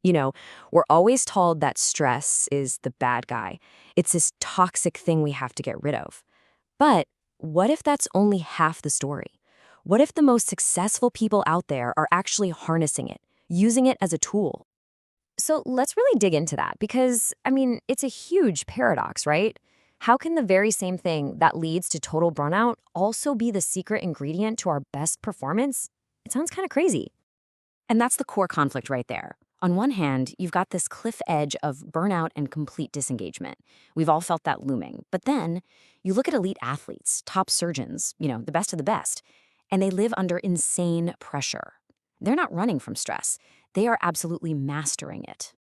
You know, we're always told that stress is the bad guy. It's this toxic thing we have to get rid of. But what if that's only half the story? What if the most successful people out there are actually harnessing it, using it as a tool? So let's really dig into that because, it's a huge paradox, right? How can the very same thing that leads to total burnout also be the secret ingredient to our best performance? It sounds kind of crazy. And that's the core conflict right there. On one hand, you've got this cliff edge of burnout and complete disengagement. We've all felt that looming. But then you look at elite athletes, top surgeons, the best of the best, and they live under insane pressure. They're not running from stress. They are absolutely mastering it.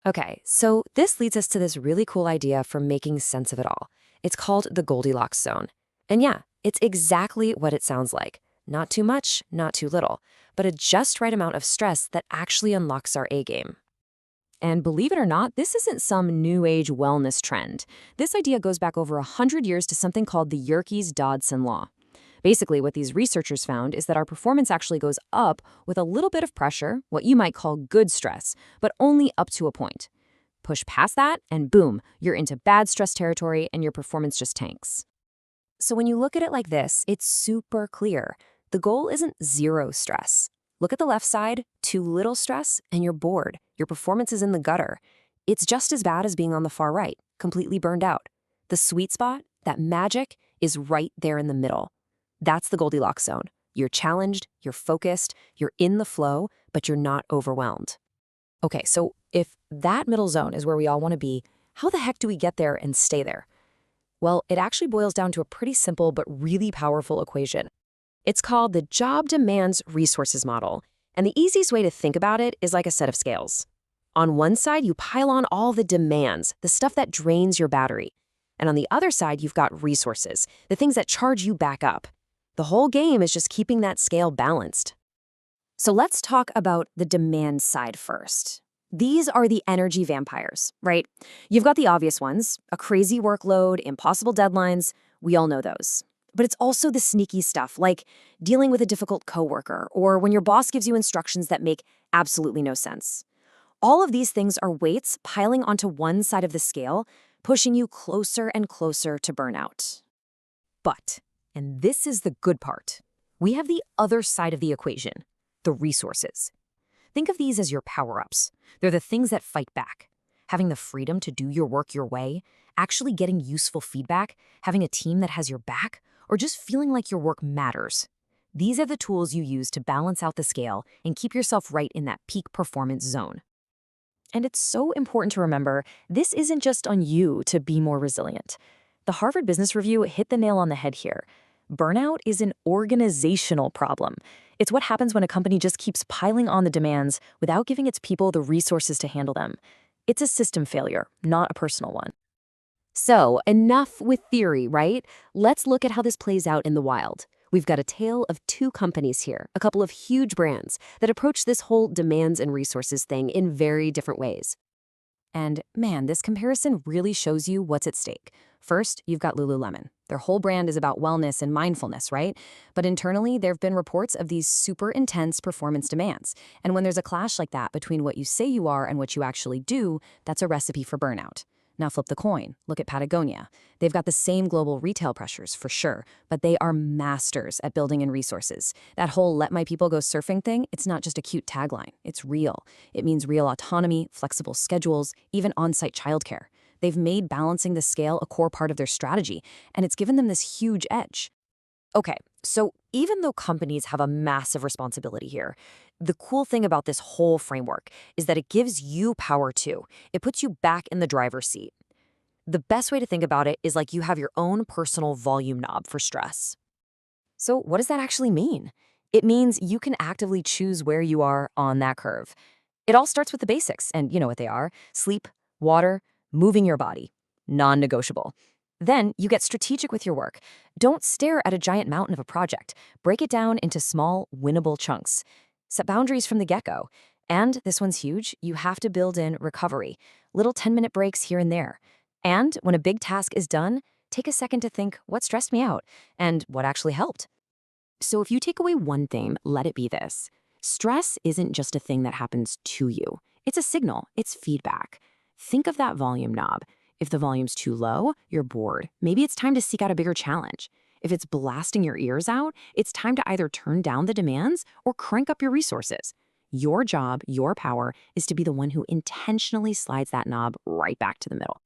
Okay, so this leads us to this really cool idea for making sense of it all. It's called the Goldilocks zone. And yeah, it's exactly what it sounds like. Not too much, not too little, but a just right amount of stress that actually unlocks our A game. And believe it or not, this isn't some new age wellness trend. This idea goes back over 100 years to something called the Yerkes-Dodson law. Basically, what these researchers found is that our performance actually goes up with a little bit of pressure, what you might call good stress, but only up to a point. Push past that, and boom, you're into bad stress territory and your performance just tanks. So when you look at it like this, it's super clear. The goal isn't zero stress. Look at the left side, too little stress, and you're bored. Your performance is in the gutter. It's just as bad as being on the far right, completely burned out. The sweet spot, that magic, is right there in the middle. That's the Goldilocks zone. You're challenged, you're focused, you're in the flow, but you're not overwhelmed. Okay, so if that middle zone is where we all want to be, how the heck do we get there and stay there? Well, it actually boils down to a pretty simple but really powerful equation. It's called the job demands resources model, and the easiest way to think about it is like a set of scales. On one side, you pile on all the demands, the stuff that drains your battery. And on the other side, you've got resources, the things that charge you back up. The whole game is just keeping that scale balanced. So let's talk about the demand side first. These are the energy vampires, right? You've got the obvious ones, a crazy workload, impossible deadlines. We all know those. But it's also the sneaky stuff, like dealing with a difficult coworker or when your boss gives you instructions that make absolutely no sense. All of these things are weights piling onto one side of the scale, pushing you closer and closer to burnout. But, and this is the good part, we have the other side of the equation, the resources. Think of these as your power-ups. They're the things that fight back. Having the freedom to do your work your way, actually getting useful feedback, having a team that has your back, or just feeling like your work matters. These are the tools you use to balance out the scale and keep yourself right in that peak performance zone. And it's so important to remember, this isn't just on you to be more resilient. The Harvard Business Review hit the nail on the head here. Burnout is an organizational problem. It's what happens when a company just keeps piling on the demands without giving its people the resources to handle them. It's a system failure, not a personal one. So, enough with theory, right? Let's look at how this plays out in the wild. We've got a tale of two companies here, a couple of huge brands that approach this whole demands and resources thing in very different ways. And man, this comparison really shows you what's at stake. First, you've got Lululemon. Their whole brand is about wellness and mindfulness, right? But internally, there have been reports of these super intense performance demands. And when there's a clash like that between what you say you are and what you actually do, that's a recipe for burnout. Now flip the coin. Look at Patagonia. They've got the same global retail pressures, for sure, but they are masters at building in resources. That whole let my people go surfing thing, it's not just a cute tagline. It's real. It means real autonomy, flexible schedules, even on-site childcare. They've made balancing the scale a core part of their strategy, and it's given them this huge edge. Okay, so even though companies have a massive responsibility here, the cool thing about this whole framework is that it gives you power too. It puts you back in the driver's seat. The best way to think about it is like you have your own personal volume knob for stress. So what does that actually mean? It means you can actively choose where you are on that curve. It all starts with the basics, and you know what they are: sleep, water, moving your body. Non-negotiable. Then you get strategic with your work. Don't stare at a giant mountain of a project. Break it down into small, winnable chunks. Set boundaries from the get-go. And this one's huge, you have to build in recovery. Little 10-minute breaks here and there. And when a big task is done, take a second to think, what stressed me out and what actually helped? So if you take away one thing, let it be this. Stress isn't just a thing that happens to you. It's a signal, it's feedback. Think of that volume knob. If the volume's too low, you're bored. Maybe it's time to seek out a bigger challenge. If it's blasting your ears out, it's time to either turn down the demands or crank up your resources. Your job, your power, is to be the one who intentionally slides that knob right back to the middle.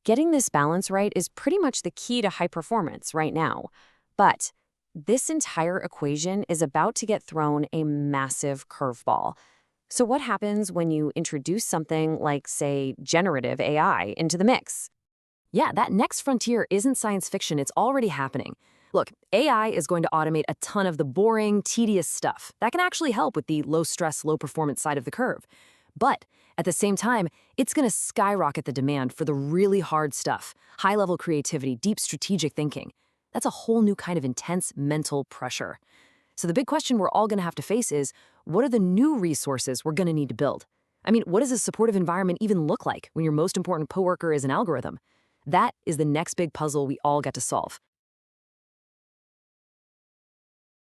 Getting this balance right is pretty much the key to high performance right now. But this entire equation is about to get thrown a massive curveball. So what happens when you introduce something like, say, generative AI into the mix? Yeah, that next frontier isn't science fiction, it's already happening. Look, AI is going to automate a ton of the boring, tedious stuff. That can actually help with the low-stress, low-performance side of the curve. But at the same time, it's going to skyrocket the demand for the really hard stuff, high-level creativity, deep strategic thinking. That's a whole new kind of intense mental pressure. So the big question we're all going to have to face is, what are the new resources we're going to need to build? I mean, what does a supportive environment even look like when your most important coworker is an algorithm? That is the next big puzzle we all get to solve.